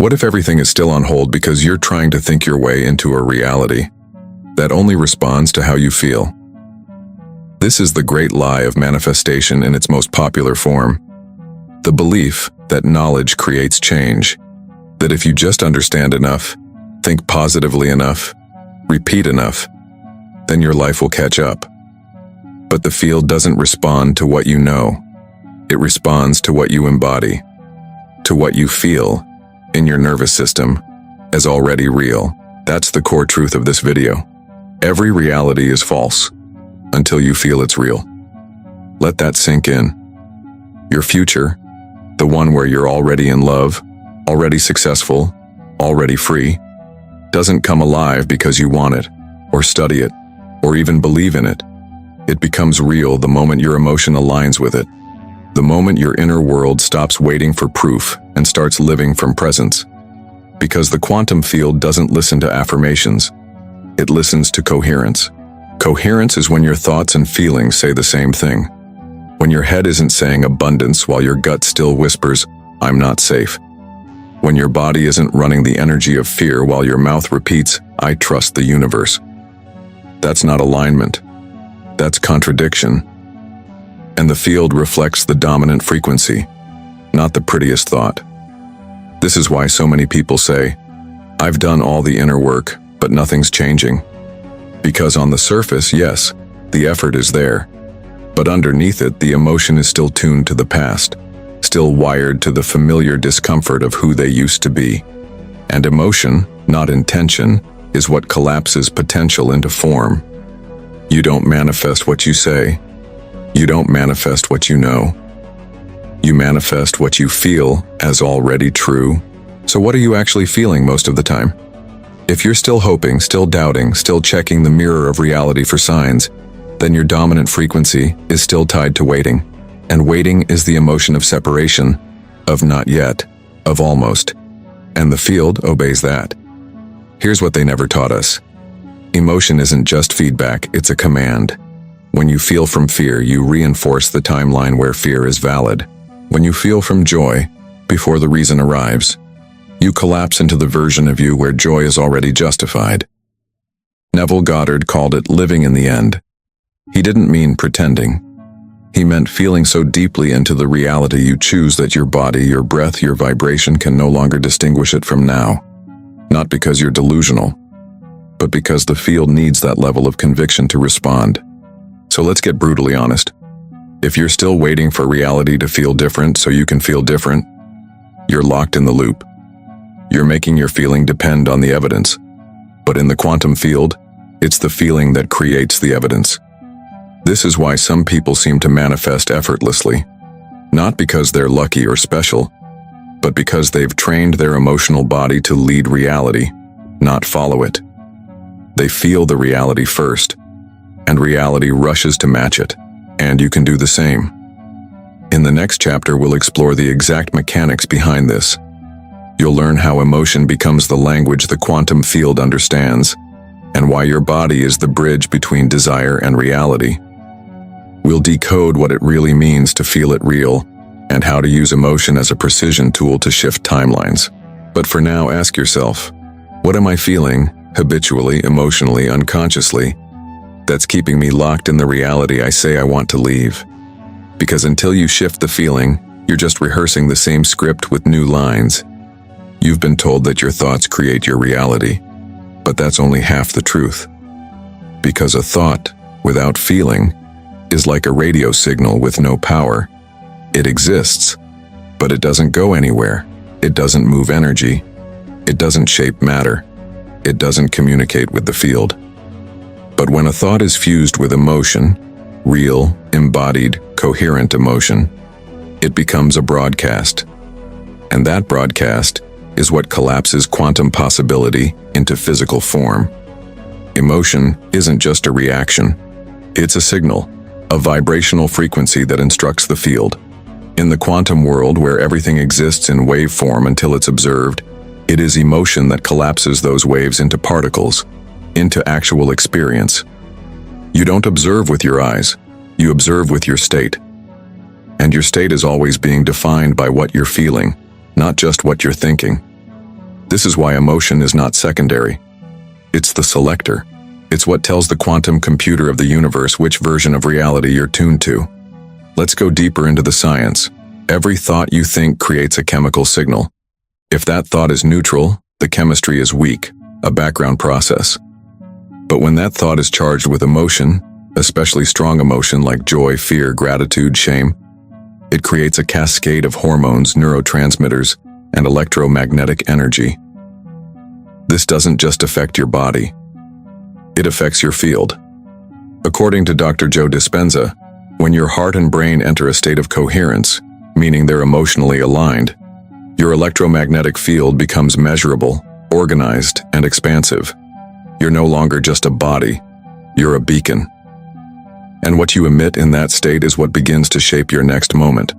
What if everything is still on hold because you're trying to think your way into a reality that only responds to how you feel? This is the great lie of manifestation in its most popular form. The belief that knowledge creates change, that if you just understand enough, think positively enough, repeat enough, then your life will catch up. But the field doesn't respond to what you know. It responds to what you embody, to what you feel in your nervous system as already real. That's the core truth of this video. Every reality is false until you feel it's real. Let that sink in. Your future, the one where you're already in love, already successful, already free, doesn't come alive because you want it, or study it, or even believe in it. It becomes real the moment your emotion aligns with it, the moment your inner world stops waiting for proof and starts living from presence. Because the quantum field doesn't listen to affirmations, it listens to coherence. Coherence is when your thoughts and feelings say the same thing. When your head isn't saying abundance while your gut still whispers, "I'm not safe." When your body isn't running the energy of fear while your mouth repeats, "I trust the universe." That's not alignment. That's contradiction. And the field reflects the dominant frequency, not the prettiest thought. This is why so many people say, "I've done all the inner work, but nothing's changing." Because on the surface, yes, the effort is there. But underneath it, the emotion is still tuned to the past, still wired to the familiar discomfort of who they used to be. And emotion, not intention, is what collapses potential into form. You don't manifest what you say. You don't manifest what you know. You manifest what you feel as already true. So what are you actually feeling most of the time? If you're still hoping, still doubting, still checking the mirror of reality for signs, then your dominant frequency is still tied to waiting. And waiting is the emotion of separation, of not yet, of almost. And the field obeys that. Here's what they never taught us. Emotion isn't just feedback, it's a command. When you feel from fear, you reinforce the timeline where fear is valid. When you feel from joy, before the reason arrives, you collapse into the version of you where joy is already justified. Neville Goddard called it living in the end. He didn't mean pretending. He meant feeling so deeply into the reality you choose that your body, your breath, your vibration can no longer distinguish it from now. Not because you're delusional, but because the field needs that level of conviction to respond. So let's get brutally honest. If you're still waiting for reality to feel different so you can feel different, you're locked in the loop. You're making your feeling depend on the evidence. But in the quantum field, it's the feeling that creates the evidence. This is why some people seem to manifest effortlessly, not because they're lucky or special, but because they've trained their emotional body to lead reality, not follow it. They feel the reality first, and reality rushes to match it, and you can do the same. In the next chapter, we'll explore the exact mechanics behind this. You'll learn how emotion becomes the language the quantum field understands, and why your body is the bridge between desire and reality. We'll decode what it really means to feel it real, and how to use emotion as a precision tool to shift timelines. But for now, ask yourself, what am I feeling, habitually, emotionally, unconsciously, that's keeping me locked in the reality I say I want to leave? Because until you shift the feeling, you're just rehearsing the same script with new lines. You've been told that your thoughts create your reality, but that's only half the truth. Because a thought without feeling is like a radio signal with no power. It exists, but it doesn't go anywhere. It doesn't move energy. It doesn't shape matter. It doesn't communicate with the field. But when a thought is fused with emotion, real, embodied, coherent emotion, it becomes a broadcast. And that broadcast is what collapses quantum possibility into physical form. Emotion isn't just a reaction. It's a signal, a vibrational frequency that instructs the field. In the quantum world, where everything exists in wave form until it's observed, it is emotion that collapses those waves into particles, into actual experience. You don't observe with your eyes, you observe with your state. And your state is always being defined by what you're feeling, not just what you're thinking. This is why emotion is not secondary. It's the selector. It's what tells the quantum computer of the universe which version of reality you're tuned to. Let's go deeper into the science. Every thought you think creates a chemical signal. If that thought is neutral, the chemistry is weak, a background process. But when that thought is charged with emotion, especially strong emotion like joy, fear, gratitude, shame, it creates a cascade of hormones, neurotransmitters, and electromagnetic energy. This doesn't just affect your body. It affects your field. According to Dr. Joe Dispenza, when your heart and brain enter a state of coherence, meaning they're emotionally aligned, your electromagnetic field becomes measurable, organized, and expansive. You're no longer just a body, you're a beacon. And what you emit in that state is what begins to shape your next moment.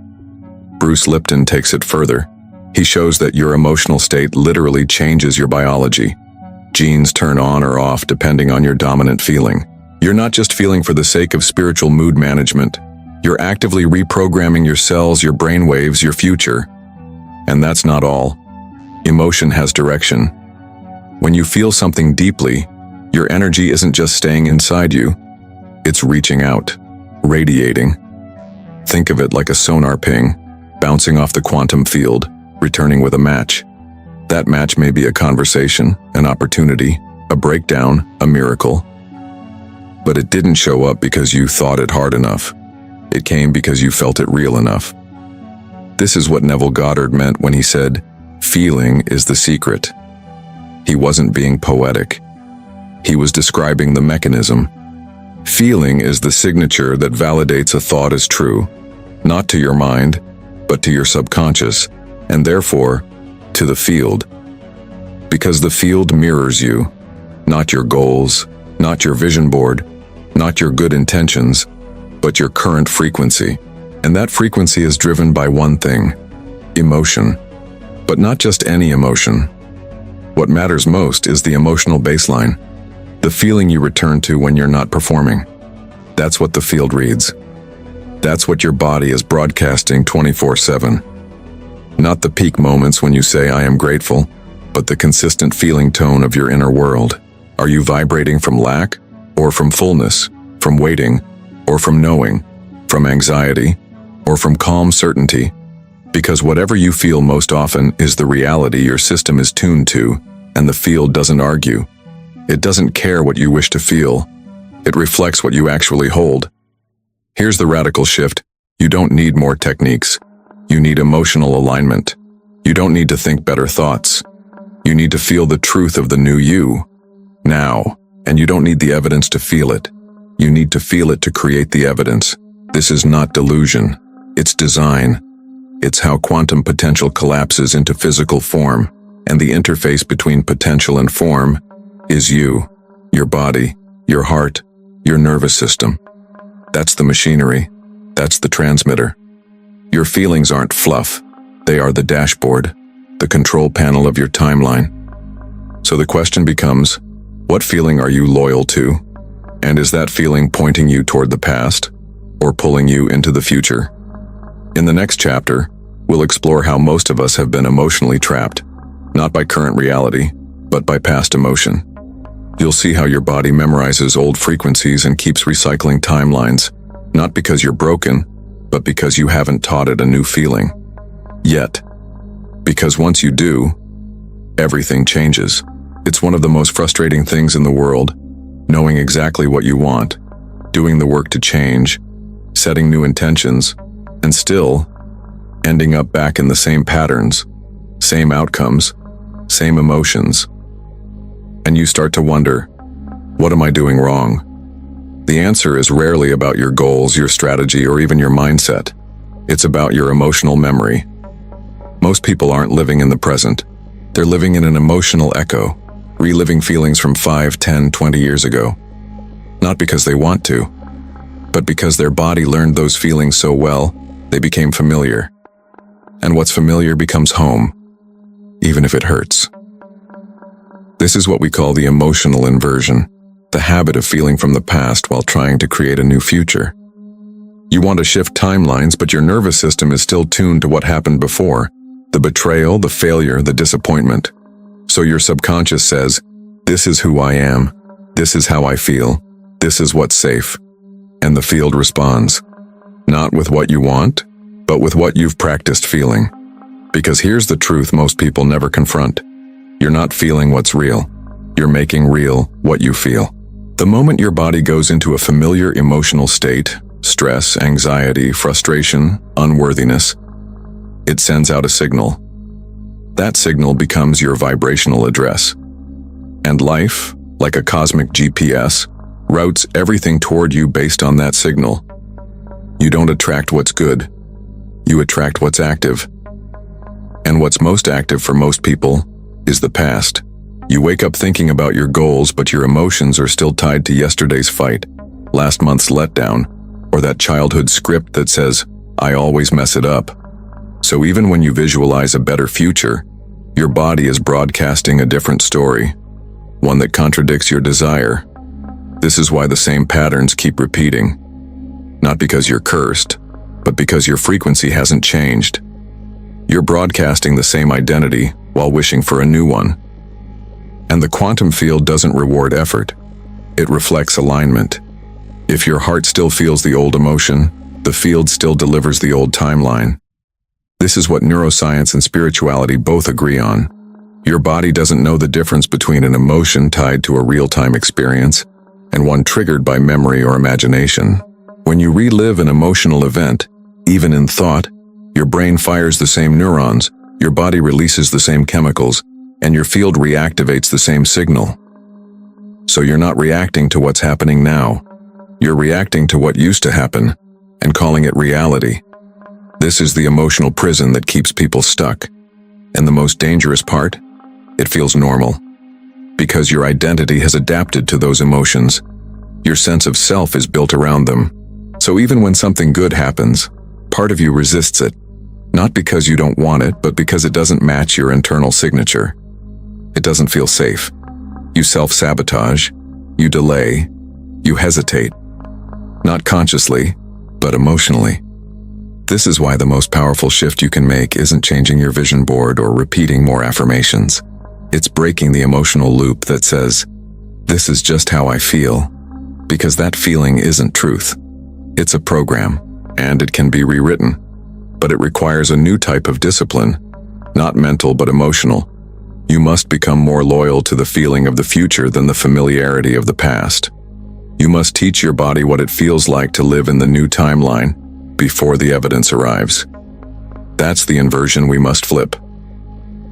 Bruce Lipton takes it further. He shows that your emotional state literally changes your biology. Genes turn on or off depending on your dominant feeling. You're not just feeling for the sake of spiritual mood management. You're actively reprogramming your cells, your brain waves, your future. And that's not all. Emotion has direction. When you feel something deeply, your energy isn't just staying inside you. It's reaching out, radiating. Think of it like a sonar ping, bouncing off the quantum field, returning with a match. That match may be a conversation, an opportunity, a breakdown, a miracle. But it didn't show up because you thought it hard enough. It came because you felt it real enough. This is what Neville Goddard meant when he said, "Feeling is the secret." He wasn't being poetic. He was describing the mechanism. Feeling is the signature that validates a thought as true, not to your mind, but to your subconscious, and therefore, to the field. Because the field mirrors you, not your goals, not your vision board, not your good intentions, but your current frequency. And that frequency is driven by one thing: emotion. But not just any emotion. What matters most is the emotional baseline, the feeling you return to when you're not performing. That's what the field reads. That's what your body is broadcasting 24/7. Not the peak moments when you say, "I am grateful," but the consistent feeling tone of your inner world. Are you vibrating from lack, or from fullness, from waiting, or from knowing, from anxiety, or from calm certainty? Because whatever you feel most often is the reality your system is tuned to, and the field doesn't argue. It doesn't care what you wish to feel. It reflects what you actually hold. Here's the radical shift. You don't need more techniques. You need emotional alignment. You don't need to think better thoughts. You need to feel the truth of the new you, now, and you don't need the evidence to feel it. You need to feel it to create the evidence. This is not delusion. It's design. It's how quantum potential collapses into physical form, and the interface between potential and form is you, your body, your heart, your nervous system. That's the machinery. That's the transmitter. Your feelings aren't fluff. They are the dashboard, the control panel of your timeline. So the question becomes, what feeling are you loyal to? And is that feeling pointing you toward the past or pulling you into the future? In the next chapter, we'll explore how most of us have been emotionally trapped, not by current reality, but by past emotion. You'll see how your body memorizes old frequencies and keeps recycling timelines, not because you're broken, but because you haven't taught it a new feeling. Yet. Because once you do, everything changes. It's one of the most frustrating things in the world, knowing exactly what you want, doing the work to change, setting new intentions, and still ending up back in the same patterns, same outcomes, same emotions. And you start to wonder, what am I doing wrong? The answer is rarely about your goals, your strategy, or even your mindset. It's about your emotional memory. Most people aren't living in the present. They're living in an emotional echo, reliving feelings from 5, 10, 20 years ago. Not because they want to, but because their body learned those feelings so well, they became familiar. And what's familiar becomes home, even if it hurts. This is what we call the emotional inversion, the habit of feeling from the past while trying to create a new future. You want to shift timelines, but your nervous system is still tuned to what happened before, the betrayal, the failure, the disappointment. So your subconscious says, this is who I am, this is how I feel, this is what's safe. And the field responds, not with what you want, but with what you've practiced feeling. Because here's the truth most people never confront. You're not feeling what's real. You're making real what you feel. The moment your body goes into a familiar emotional state, stress, anxiety, frustration, unworthiness, it sends out a signal. That signal becomes your vibrational address. And life, like a cosmic GPS, routes everything toward you based on that signal. You don't attract what's good. You attract what's active. And what's most active for most people is the past. You wake up thinking about your goals, but your emotions are still tied to yesterday's fight, last month's letdown, or that childhood script that says, I always mess it up. So even when you visualize a better future, your body is broadcasting a different story, one that contradicts your desire. This is why the same patterns keep repeating. Not because you're cursed, but because your frequency hasn't changed. You're broadcasting the same identity while wishing for a new one. And the quantum field doesn't reward effort. It reflects alignment. If your heart still feels the old emotion, the field still delivers the old timeline. This is what neuroscience and spirituality both agree on. Your body doesn't know the difference between an emotion tied to a real-time experience and one triggered by memory or imagination. When you relive an emotional event, even in thought, your brain fires the same neurons, your body releases the same chemicals, and your field reactivates the same signal. So you're not reacting to what's happening now. You're reacting to what used to happen and calling it reality. This is the emotional prison that keeps people stuck. And the most dangerous part? It feels normal. Because your identity has adapted to those emotions. Your sense of self is built around them. So even when something good happens, part of you resists it. Not because you don't want it, but because it doesn't match your internal signature. It doesn't feel safe. You self-sabotage, you delay, you hesitate. Not consciously, but emotionally. This is why the most powerful shift you can make isn't changing your vision board or repeating more affirmations. It's breaking the emotional loop that says, this is just how I feel, because that feeling isn't truth. It's a program, and it can be rewritten. But it requires a new type of discipline, not mental but emotional. You must become more loyal to the feeling of the future than the familiarity of the past. You must teach your body what it feels like to live in the new timeline before the evidence arrives. That's the inversion we must flip.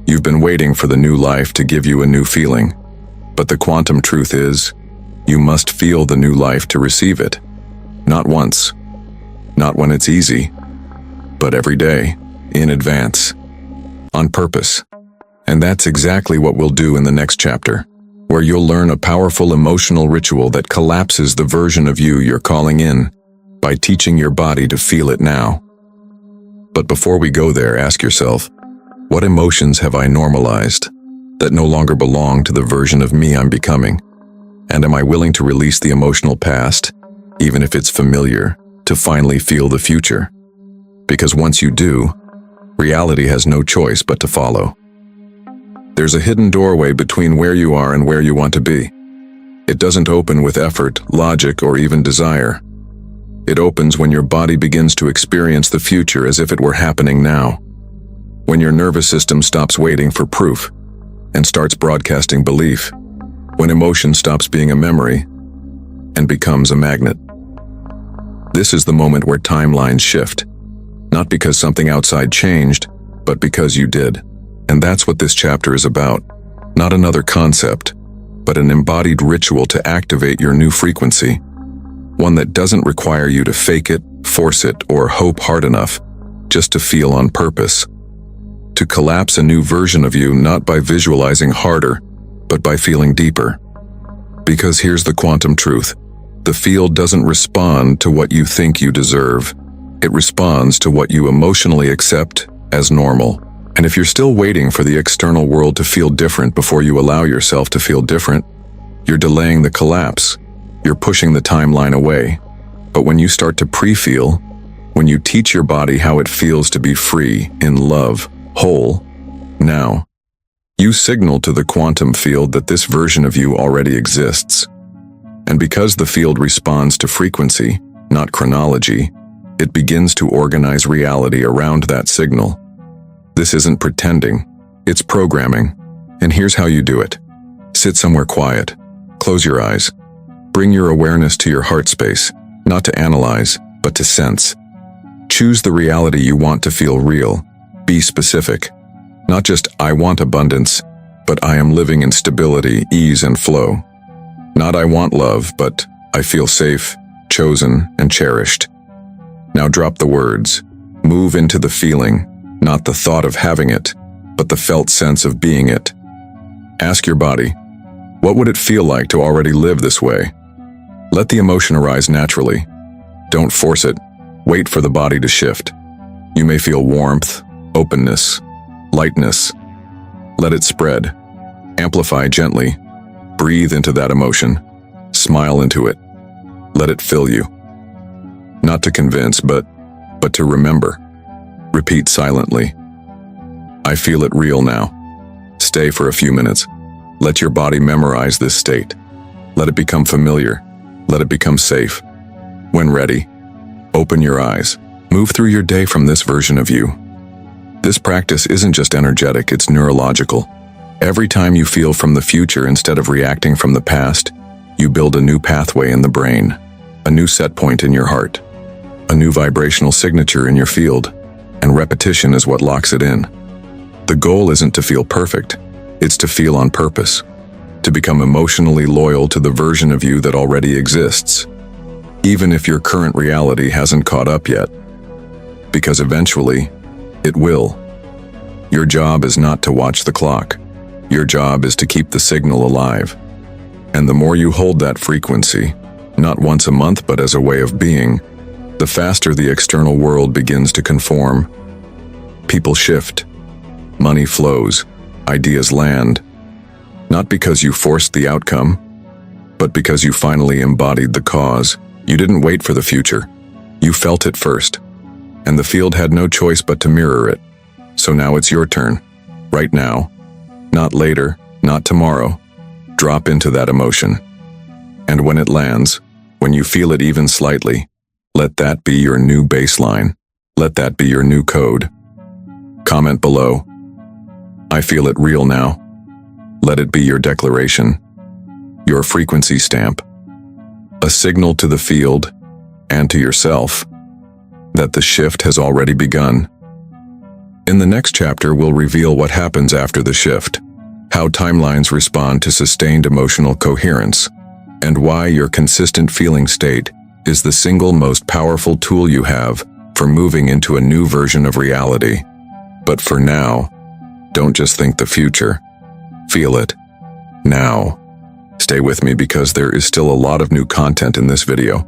You've been waiting for the new life to give you a new feeling, but the quantum truth is, you must feel the new life to receive it. Not once, not when it's easy, but every day, in advance, on purpose. And that's exactly what we'll do in the next chapter, where you'll learn a powerful emotional ritual that collapses the version of you you're calling in by teaching your body to feel it now. But before we go there, ask yourself, what emotions have I normalized that no longer belong to the version of me I'm becoming? And am I willing to release the emotional past, even if it's familiar, to finally feel the future? Because once you do, reality has no choice but to follow. There's a hidden doorway between where you are and where you want to be. It doesn't open with effort, logic, or even desire. It opens when your body begins to experience the future as if it were happening now. When your nervous system stops waiting for proof and starts broadcasting belief. When emotion stops being a memory and becomes a magnet. This is the moment where timelines shift. Not because something outside changed, but because you did. And that's what this chapter is about. Not another concept, but an embodied ritual to activate your new frequency. One that doesn't require you to fake it, force it, or hope hard enough, just to feel on purpose. To collapse a new version of you not by visualizing harder, but by feeling deeper. Because here's the quantum truth. The field doesn't respond to what you think you deserve. It responds to what you emotionally accept as normal. And if you're still waiting for the external world to feel different before you allow yourself to feel different, you're delaying the collapse. You're pushing the timeline away. But when you start to pre-feel, when you teach your body how it feels to be free, in love, whole, now, You signal to the quantum field that this version of you already exists. And because the field responds to frequency, not chronology, it begins to organize reality around that signal. This isn't pretending, it's programming. And here's how you do it. Sit somewhere quiet. Close your eyes. Bring your awareness to your heart space, not to analyze, but to sense. Choose the reality you want to feel real. Be specific. Not just, I want abundance, but I am living in stability, ease, and flow. Not I want love, but I feel safe, chosen, and cherished. Now drop the words. Move into the feeling, not the thought of having it, but the felt sense of being it. Ask your body, what would it feel like to already live this way? Let the emotion arise naturally. Don't force it. Wait for the body to shift. You may feel warmth, openness, lightness. Let it spread. Amplify gently. Breathe into that emotion. Smile into it. Let it fill you. Not to convince, but to remember. Repeat silently. I feel it real now. Stay for a few minutes. Let your body memorize this state. Let it become familiar. Let it become safe. When ready, open your eyes. Move through your day from this version of you. This practice isn't just energetic, it's neurological. Every time you feel from the future instead of reacting from the past, you build a new pathway in the brain, a new set point in your heart, a new vibrational signature in your field, and repetition is what locks it in. The goal isn't to feel perfect, it's to feel on purpose, to become emotionally loyal to the version of you that already exists, even if your current reality hasn't caught up yet. Because eventually, it will. Your job is not to watch the clock. Your job is to keep the signal alive. And the more you hold that frequency, not once a month but as a way of being, the faster the external world begins to conform. People shift. Money flows. Ideas land. Not because you forced the outcome, but because you finally embodied the cause. You didn't wait for the future. You felt it first. And the field had no choice but to mirror it. So now it's your turn. Right now. Not later, not tomorrow. Drop into that emotion. And when it lands, when you feel it even slightly, let that be your new baseline. Let that be your new code. Comment below. I feel it real now. Let it be your declaration. Your frequency stamp. A signal to the field and to yourself that the shift has already begun. In the next chapter, we'll reveal what happens after the shift, how timelines respond to sustained emotional coherence, and why your consistent feeling state is the single most powerful tool you have for moving into a new version of reality. But for now, don't just think the future. Feel it. Now. Stay with me because there is still a lot of new content in this video.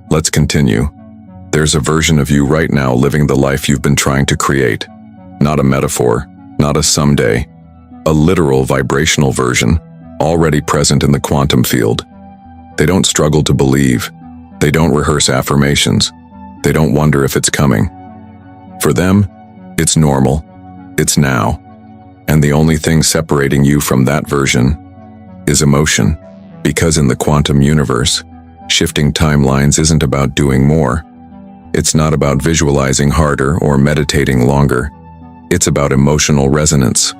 Let's continue. There's a version of you right now living the life you've been trying to create. Not a metaphor, not a someday. A literal vibrational version, already present in the quantum field. They don't struggle to believe. They don't rehearse affirmations. They don't wonder if it's coming. For them, it's normal. It's now. And the only thing separating you from that version is emotion. Because in the quantum universe, shifting timelines isn't about doing more. It's not about visualizing harder or meditating longer. It's about emotional resonance.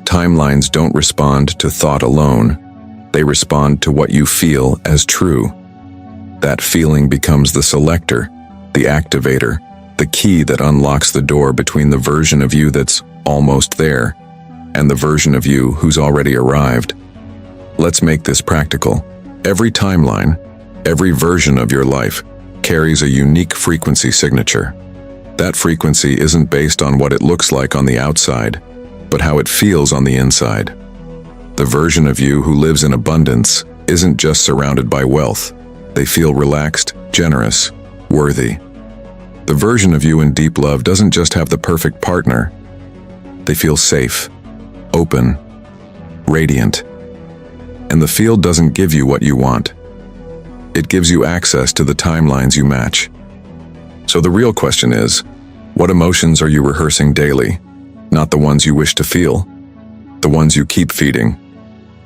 Timelines don't respond to thought alone. They respond to what you feel as true. That feeling becomes the selector, the activator, the key that unlocks the door between the version of you that's almost there and the version of you who's already arrived. Let's make this practical. Every timeline, every version of your life carries a unique frequency signature. That frequency isn't based on what it looks like on the outside, but how it feels on the inside. The version of you who lives in abundance isn't just surrounded by wealth. They feel relaxed, generous, worthy. The version of you in deep love doesn't just have the perfect partner. They feel safe, open, radiant. And the field doesn't give you what you want. It gives you access to the timelines you match. So the real question is, what emotions are you rehearsing daily? Not the ones you wish to feel, the ones you keep feeding.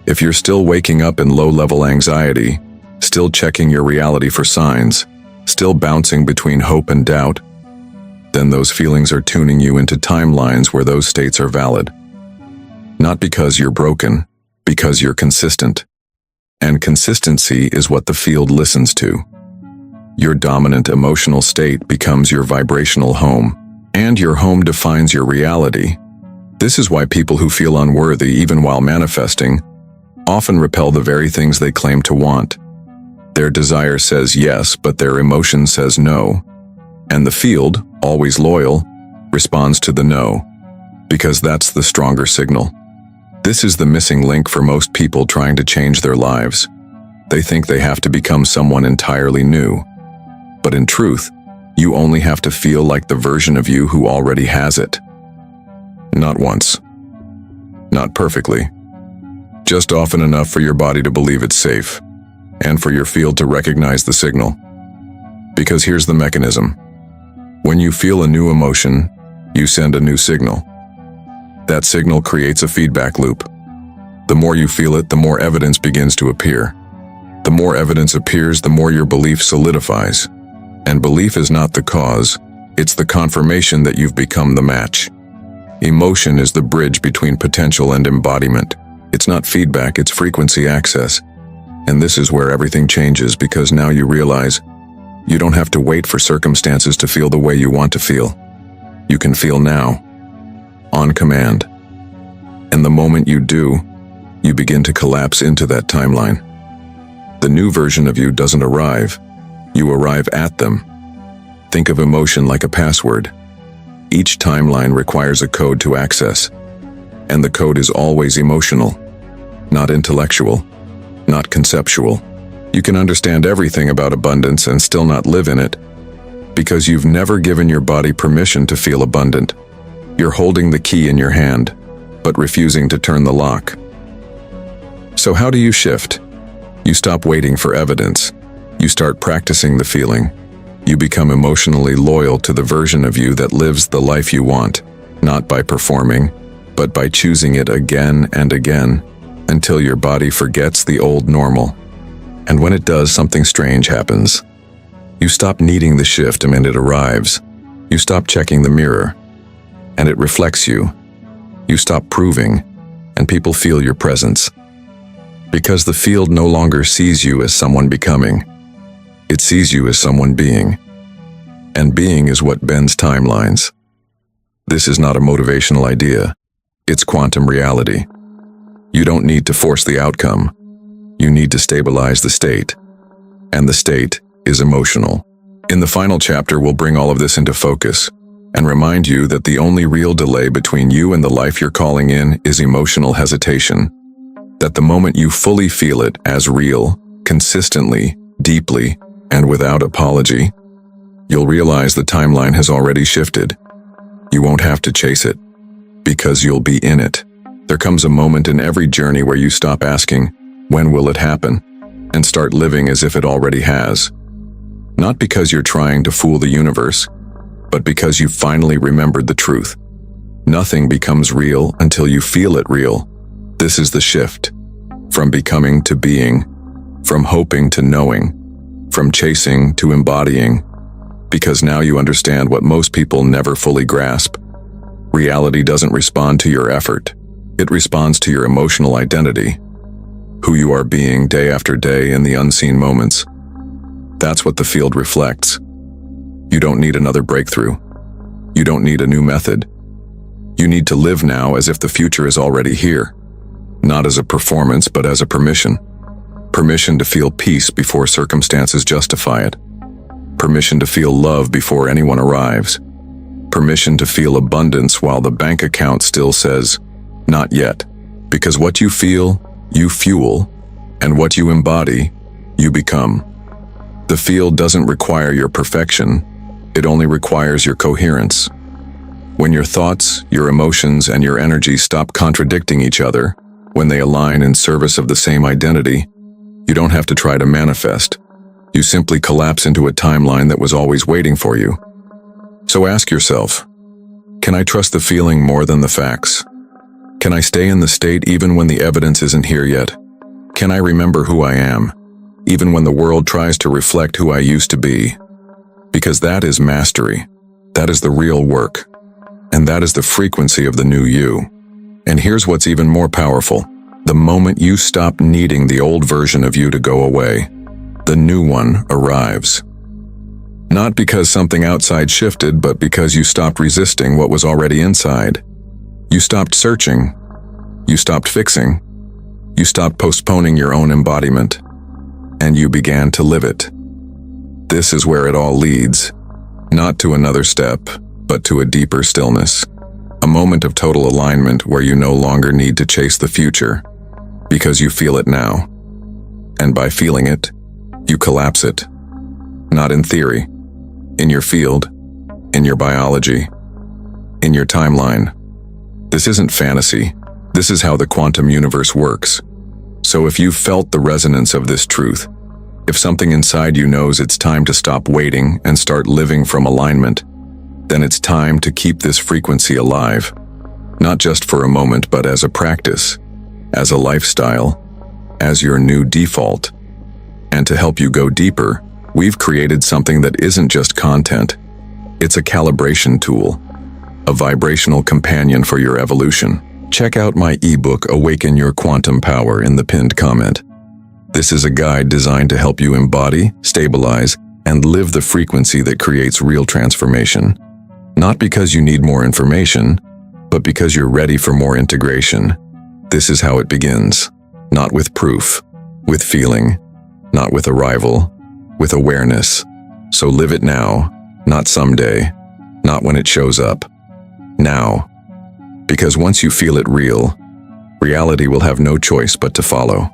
If you're still waking up in low-level anxiety, still checking your reality for signs, still bouncing between hope and doubt, then those feelings are tuning you into timelines where those states are valid. Not because you're broken, because you're consistent. And consistency is what the field listens to. Your dominant emotional state becomes your vibrational home, and your home defines your reality. This is why people who feel unworthy, even while manifesting, often repel the very things they claim to want. Their desire says yes, but their emotion says no. And the field, always loyal, responds to the no, because that's the stronger signal. This is the missing link for most people trying to change their lives. They think they have to become someone entirely new. But in truth, you only have to feel like the version of you who already has it. Not once. Not perfectly. Just often enough for your body to believe it's safe, and for your field to recognize the signal. Because here's the mechanism. When you feel a new emotion, you send a new signal. That signal creates a feedback loop. The more you feel it, the more evidence begins to appear. The more evidence appears, the more your belief solidifies. And belief is not the cause, it's the confirmation that you've become the match. Emotion is the bridge between potential and embodiment. It's not feedback, it's frequency access. And this is where everything changes, because now you realize you don't have to wait for circumstances to feel the way you want to feel. You can feel now, on command. And the moment you do, you begin to collapse into that timeline. The new version of you doesn't arrive, you arrive at them. Think of emotion like a password. Each timeline requires a code to access, and the code is always emotional, not intellectual, not conceptual. You can understand everything about abundance and still not live in it, because you've never given your body permission to feel abundant. You're holding the key in your hand, but refusing to turn the lock. So how do you shift? You stop waiting for evidence. You start practicing the feeling. You become emotionally loyal to the version of you that lives the life you want, not by performing, but by choosing it again and again, until your body forgets the old normal. And when it does, something strange happens. You stop needing the shift and it arrives. You stop checking the mirror, and it reflects you. You stop proving, and people feel your presence. Because the field no longer sees you as someone becoming. It sees you as someone being. And being is what bends timelines. This is not a motivational idea. It's quantum reality. You don't need to force the outcome. You need to stabilize the state. And the state is emotional. In the final chapter, we'll bring all of this into focus and remind you that the only real delay between you and the life you're calling in is emotional hesitation. That the moment you fully feel it as real, consistently, deeply, and without apology, you'll realize the timeline has already shifted. You won't have to chase it, because you'll be in it. There comes a moment in every journey where you stop asking, when will it happen? And start living as if it already has. Not because you're trying to fool the universe, but because you finally remembered the truth. Nothing becomes real until you feel it real. This is the shift. From becoming to being. From hoping to knowing. From chasing to embodying. Because now you understand what most people never fully grasp. Reality doesn't respond to your effort. It responds to your emotional identity. Who you are being day after day in the unseen moments. That's what the field reflects. You don't need another breakthrough. You don't need a new method. You need to live now as if the future is already here. Not as a performance, but as a permission. Permission to feel peace before circumstances justify it. Permission to feel love before anyone arrives. Permission to feel abundance while the bank account still says, not yet. Because what you feel, you fuel, and what you embody, you become. The field doesn't require your perfection, it only requires your coherence. When your thoughts, your emotions, and your energy stop contradicting each other, when they align in service of the same identity, you don't have to try to manifest. You simply collapse into a timeline that was always waiting for you. So ask yourself, can I trust the feeling more than the facts? Can I stay in the state even when the evidence isn't here yet? Can I remember who I am, even when the world tries to reflect who I used to be? Because that is mastery. That is the real work. And that is the frequency of the new you. And here's what's even more powerful. The moment you stop needing the old version of you to go away, the new one arrives. Not because something outside shifted, but because you stopped resisting what was already inside. You stopped searching. You stopped fixing. You stopped postponing your own embodiment. And you began to live it. This is where it all leads. Not to another step, but to a deeper stillness. A moment of total alignment where you no longer need to chase the future, because you feel it now. And by feeling it, you collapse it. Not in theory, in your field, in your biology, in your timeline. This isn't fantasy. This is how the quantum universe works. So if you've felt the resonance of this truth, if something inside you knows it's time to stop waiting and start living from alignment, then it's time to keep this frequency alive, not just for a moment, but as a practice, as a lifestyle, as your new default. And to help you go deeper, we've created something that isn't just content. It's a calibration tool, a vibrational companion for your evolution. Check out my ebook, Awaken Your Quantum Power, in the pinned comment. This is a guide designed to help you embody, stabilize, and live the frequency that creates real transformation. Not because you need more information, but because you're ready for more integration. This is how it begins. Not with proof, with feeling, not with arrival, with awareness. So live it now, not someday, not when it shows up. Now. Because once you feel it real, reality will have no choice but to follow.